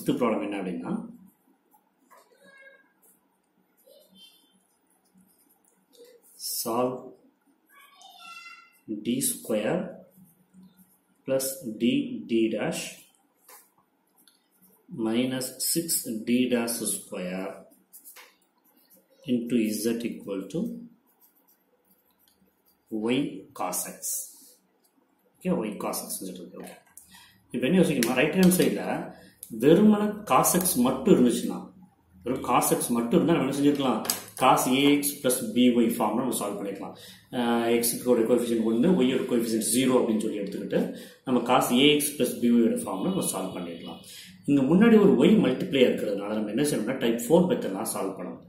fifth problem என்ன அப்படின்னா solve d square plus d dash minus 6d dash square into z equal to y cos x. Okay, y cos x. Okay. இப்போ என்ன யோசிக்கணும், right hand சைடில் வெறுமன cos x மட்டும் இருந்துச்சுன்னா, வெறும் cos x மட்டும் இருந்தால் நம்ம என்ன செஞ்சுருக்கலாம், cos ax plus by form நம்ம சால்வ் பண்ணிக்கலாம். எக்ஸுக்கு ஒரு கோஎஃபிஷியன்ட் 1, ஒய்யோட கோஎஃபிஷியன்ட் 0 அப்படின்னு சொல்லி எடுத்துக்கிட்டு நம்ம cos ax plus by form நம்ம சால்வ் பண்ணிக்கலாம். இங்கே முன்னாடி ஒரு y மல்டிப்ளை இருக்கிறதுனால நம்ம என்ன செய்யணும்னா டைப் 4 மெத்தட்லாம் சால்வ் பண்ணணும்.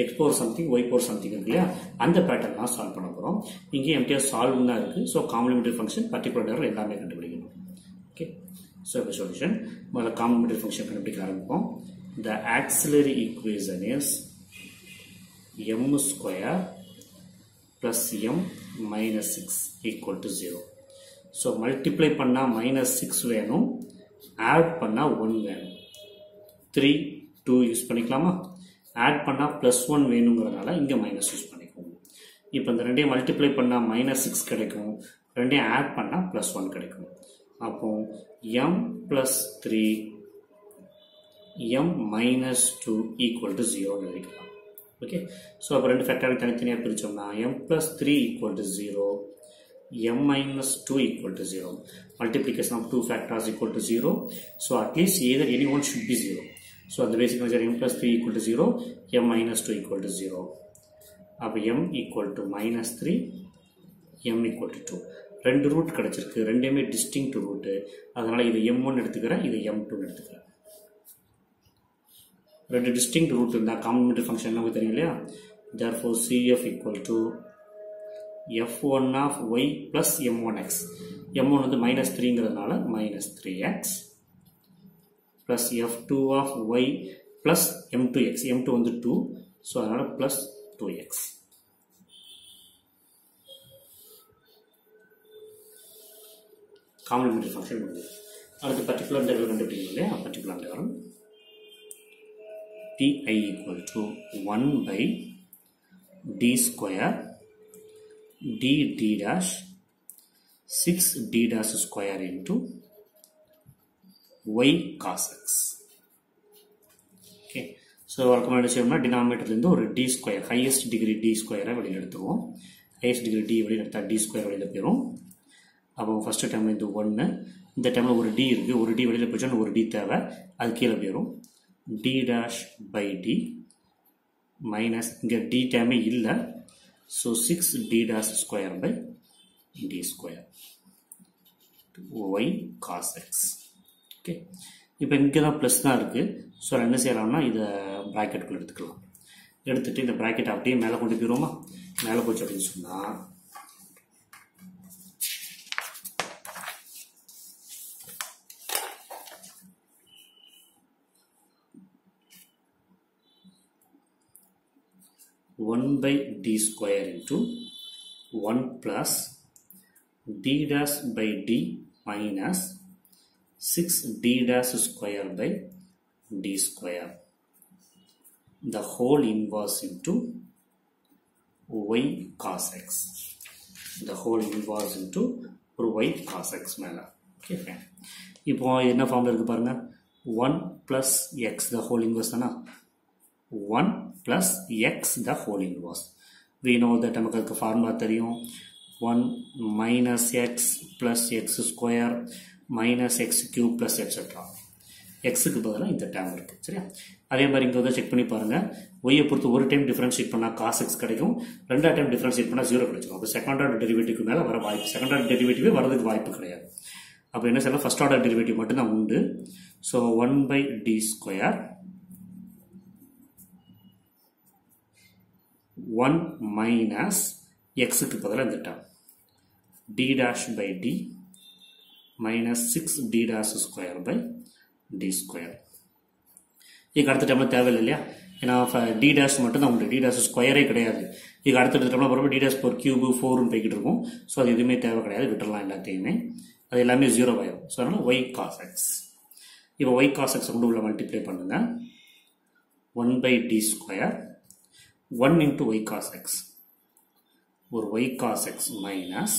x power something y power something இருக்கு இல்லையா, அந்த பேட்டர்லாம் சால்வ் பண்ண போகிறோம். இங்கே எம்டிஆர் சால்வ் தான் இருக்குது. ஸோ காம்ப்ளிமெண்டரி ஃபங்க்ஷன் பர்டிகுலர் எல்லாமே கண்டுபிடிக்கணும். ஓகே, ஸோ இப்போ சொல்யூஷன் முதல்ல காம்ப்ளிமெண்டரி ஃபங்க்ஷன் கண்டுபிடிக்க ஆரம்பிப்போம். The auxiliary equation is m square plus m minus 6 equal to 0. So multiply பண்ணா minus 6 வேணும், add பண்ணா 1 வேணும். 3, 2 யூஸ் பண்ணிக்கலாமா? add பண்ணா plus 1 வேணுங்கிறதுனால இங்கே மைனஸ் யூஸ் பண்ணிக்கோங்க. இப்போ இந்த ரெண்டையும் மல்டிப்ளை பண்ணா minus 6 கிடைக்கும், ரெண்டையும் add பண்ணா plus 1 கிடைக்கும். அப்போ m plus 3 m minus 2 equal to 0 எழுதிக்கலாம். ஓகே, ஸோ அப்போ ரெண்டு ஃபேக்டரை தனித்தனியாக பிரித்தோம்னா m plus 3 equal to 0, m minus 2 equal to 0. Multiplication of two factors equal to 0. So at least either any one should be 0. So the basic measure m plus 3 equal to 0, m minus 2 equal to 0. அப்போ m equal to minus 3, m equal to 2. ரெண்டு root கிடச்சிருக்கு, ரெண்டுமே distinct route. அதனால் இது m1 எடுத்துக்கிறேன், இது m2 எடுத்துக்கிறேன். ரெண்டு டிஸ்டிங்க்ட் ரூட் இருந்தால் காம்ப்ளிமெண்டரி ஃபங்க்ஷன் நமக்கு தெரியும் இல்லையா. therefore cf equal to f1 of y plus m1x. m1 வந்து minus 3ங்கிறதுனால minus 3x plus f2 of y plus m2x. m2 வந்து 2, ஸோ அதனால் plus 2x. காம்ப்ளிமெண்டரி ஃபங்க்ஷன் முடிஞ்சது. அடுத்து பர்டிகுலர் இன்டெக்ரல் கண்டுபிடிக்கணும் இல்லையா. Particular integral pi equal to 1 by d square d dash 6d dash square into y cos x. Okay, so வழக்கமாக என்ன செய்யணும்னா டினாமினேட்டர்லேருந்து ஒரு d square, highest degree d ஸ்கொயரை வெளியில் எடுத்துருவோம். ஹையஸ்ட் டிகிரி d வெளியில் எடுத்தால் d ஸ்கொயர் வெளியில் போயிடும். அப்போ ஃபஸ்ட்டு டைம் இது 1, இந்த டைமில் ஒரு d இருக்குது, ஒரு d வெளியில் போச்சோன்னா ஒரு d தேவை, அது கீழே போயிடும். d dash by d minus இங்கே d டைமே இல்லை, so 6d dash square by d square y cos x. Okay, இப்போ இங்கே தான் ப்ளஸ் தான் இருக்குது. ஸோ என்ன செய்யலாம்னா இதை ப்ராக்கெட்டுக்குள்ளே எடுத்துக்கலாம். எடுத்துகிட்டு இந்த ப்ராக்கெட் அப்படியே மேலே கொண்டு போயிடுவோமா. மேலே போச்சு அப்படின்னு சொன்னால் 1 by d square into 1 plus d dash by d minus 6d dash square by d square, the whole inverse into y cos x. The whole inverse into y cos x மேலே. Okay fine. இப்போ என்ன ஃபார்மில் இருக்குது பாருங்கள், 1 plus x the whole inverse தானே, 1 plus x the whole inverse. We know that நமக்கு அதுக்கு formula தெரியும். 1 minus x plus x square minus x cube plus etc. xக்கு பதிலாக இந்த டேர்ம் இருக்குது. சரியா, அதே மாதிரி இங்கே வந்து செக் பண்ணி பாருங்கள். ஒய்யை பொறுத்து ஒரு டைம் டிஃபரன்ஷியேட் பண்ணால் cos x கிடைக்கும், ரெண்டாவது டைம் டிஃபரன்ஷியேட் பண்ணால் 0 கிடைச்சிடும். அப்போ செகண்ட் ஆர்டர் டெரிவேட்டிவ்க்கு மேலே வர வாய்ப்பு, செகண்ட் ஆர்டர் டெரிவேட்டிவே வரதுக்கு வாய்ப்பு கிடையாது. அப்போ என்ன செய்யலாம், ஃபர்ஸ்ட் ஆர்டர் டெரிவேட்டிவ் மட்டும்தான் உண்டு. So 1 by d square 1 minus xக்கு பதிலாக இந்த term d dash by d minus 6d dash square by d square. இதுக்கு அடுத்த டைமில் தேவையில்லை இல்லையா, ஏன்னா d dash மட்டும் தான் உண்டு, d dash ஸ்கொயரே கிடையாது. இதுக்கு அடுத்த டைமில் போகிறப்ப d dash per cube 4ன்னு போய்கிட்டு இருக்கும். ஸோ அது எதுவுமே தேவை கிடையாது, விட்டுடலாம் எல்லாத்தையுமே. அது எல்லாமே 0 ஆயிடும். ஸோ அதனால் y cos x. இப்போ y cos x கொண்டு உள்ள மல்டிப்ளை பண்ணுங்க. 1/d square 1 into y cos x. ஒரு y cos x மைனஸ்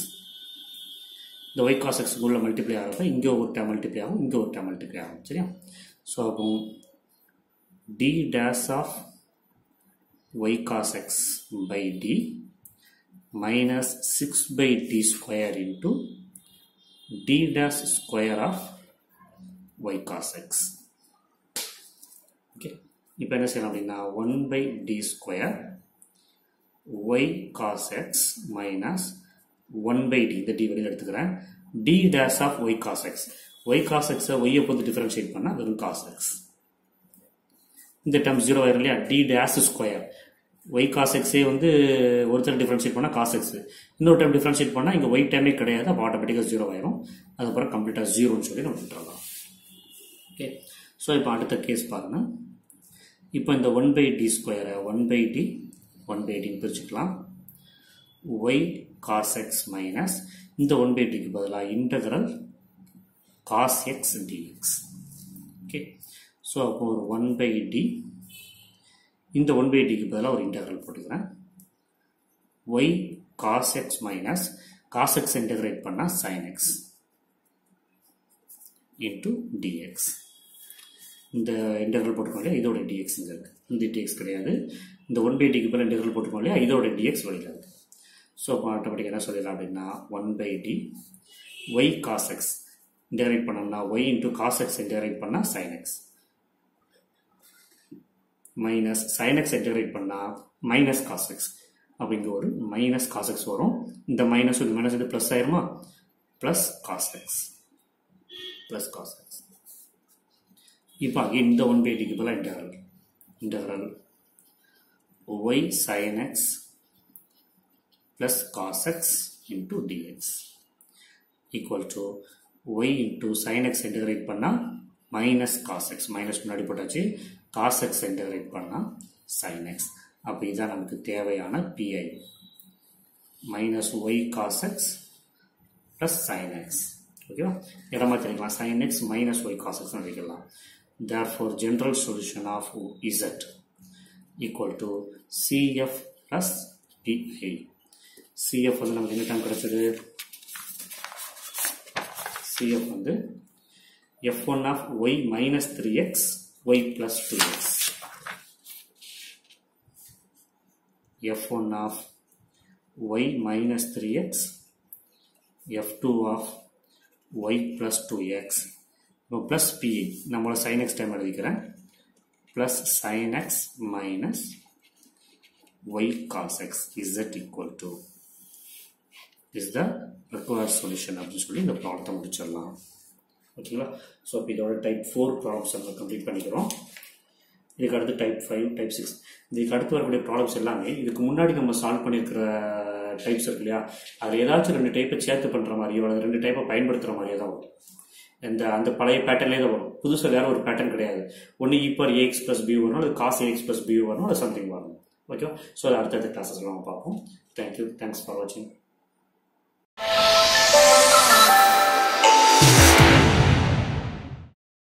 இந்த y cos x உள்ள மல்டிப்ளை ஆகிறப்ப இங்கே ஒரு டேம் மல்டிப்ளை ஆகும், இங்கே ஒரு டேம் மல்டிப்ளை ஆகும். சரியா? ஸோ அப்போ d dash of y cos x by d minus 6/d square into d dash square of y cos x. Okay. இப்போ என்ன செய்யலாம் அப்படின்னா 1/d square y cos x minus 1/d, இந்த d வெளியில் எடுத்துக்கிறேன், d dash of y cos x. y cos x y பொறுத்து differentiate பண்ணால் வெறும் cos x. இந்த டேர்ம் 0 ஆயிரும் இல்லையா? d dash square y cos x வந்து ஒருத்தர் டிஃபரன்ஷியேட் பண்ணால் cos x, இன்னொரு டைம் டிஃபரன்ஷியேட் பண்ணால் இங்கே y டைமே கிடையாது, அப்போ ஆட்டோமேட்டிக்காக 0 ஆயிரும். அதுக்கப்புறம் கம்ப்ளீட்டாக 0ன்னு சொல்லி நம்ம விட்டுறலாம். ஓகே. ஸோ இப்போ அடுத்த கேஸ் பாருங்க. இப்போ இந்த 1/d ஸ்கொயரை 1/d பிரிச்சுக்கலாம். y cos x மைனஸ் இந்த 1/dக்கு பதிலாக integral cos x dx. Okay. So அப்போ ஒரு 1/d, இந்த 1/dக்கு பதிலாக ஒரு இன்டகிரல் போட்டுக்கிறேன். y cos x minus cos x integrate பண்ணால் sin x into dx. இந்த இன்டகிரல் போட்டுக்கோம் இல்லையா, இதோட dx இங்கே இருக்குது, இந்த dx கிடையாது. இந்த 1/dக்கு பதிலாக இன்டகிரல் போட்டுக்கோம் இல்லையா, இதோட dx வெளியில் இருக்குது. ஸோ அப்போ ஆட்டோமேட்டிக்காக என்ன சொல்லிடலாம் அப்படின்னா 1/d y cos x integrate பண்ணோம்னா y into cos x integrate பண்ணால் sin x minus sin x integrate பண்ணால் மைனஸ் cos x. அப்போ இங்கே ஒரு மைனஸ் cos x வரும். இந்த மைனஸ் இது மைனஸ் இது ப்ளஸ் ஆயிருமா, plus cos x plus cos x. இப்போ அங்கே இந்த 1/dக்கு பதிலாக integral y sin x plus cos x into dx equal to y into sin x integrate பண்ணா minus cos x, minus முன்னாடி போட்டாச்சு, cos x integrate பண்ணா sin x. அப்போ இதான் நமக்கு தேவையான PI, minus y cos x plus sin x. ஓகேவா? இடமா தெரிவிக்கலாம், sin x minus y cos x வைக்கலாம். Therefore general solution of z equal to CF plus PI. CF வந்து நமக்கு என்ன டைம் கிடைச்சது? CF வந்து f1 of y minus 3x y plus 2x, f1 of y minus 3x, f2 of y plus 2x. இப்போ plus PI நம்மளோட sin x time எழுதிக்கிறேன், plus sin x minus y cos x z equal to is the required solution அப்படின்னு சொல்லி இந்த ப்ராப்ளத்தை முடிச்சிடலாம். ஓகேங்களா? So இப்போ இதோட டைப் 4 ப்ராப்ளம்ஸ் நம்ம கம்ப்ளீட் பண்ணிக்கிறோம். இதுக்கு அடுத்து டைப் 5, டைப் 6. இதுக்கு அடுத்து வரக்கூடிய ப்ராப்ளம்ஸ் எல்லாமே இதுக்கு முன்னாடி நம்ம சால்வ் பண்ணியிருக்கிற டைப்ஸ் இருக்கு இல்லையா, அதில் ஏதாச்சும் 2 டைப்பை சேர்த்து பண்ணுற மாதிரியோ அல்லது 2 டைப்பை பயன்படுத்துகிற மாதிரியே தான் வரும். அந்த பழைய பேட்டர்ன்லேயே தான் வரும், புதுசாக வேறு ஒரு பேட்டர்ன் கிடையாது. ஒன்று e⁻ax plus b வரணும், அல்லது cos ax plus b வரணும், அது சம்திங் வரணும். ஓகேவா? ஸோ அது அடுத்தடுத்த கிளாஸஸ் எல்லாம் பார்ப்போம். தேங்க்யூ, தேங்க்ஸ் ஃபார் வாட்சிங்.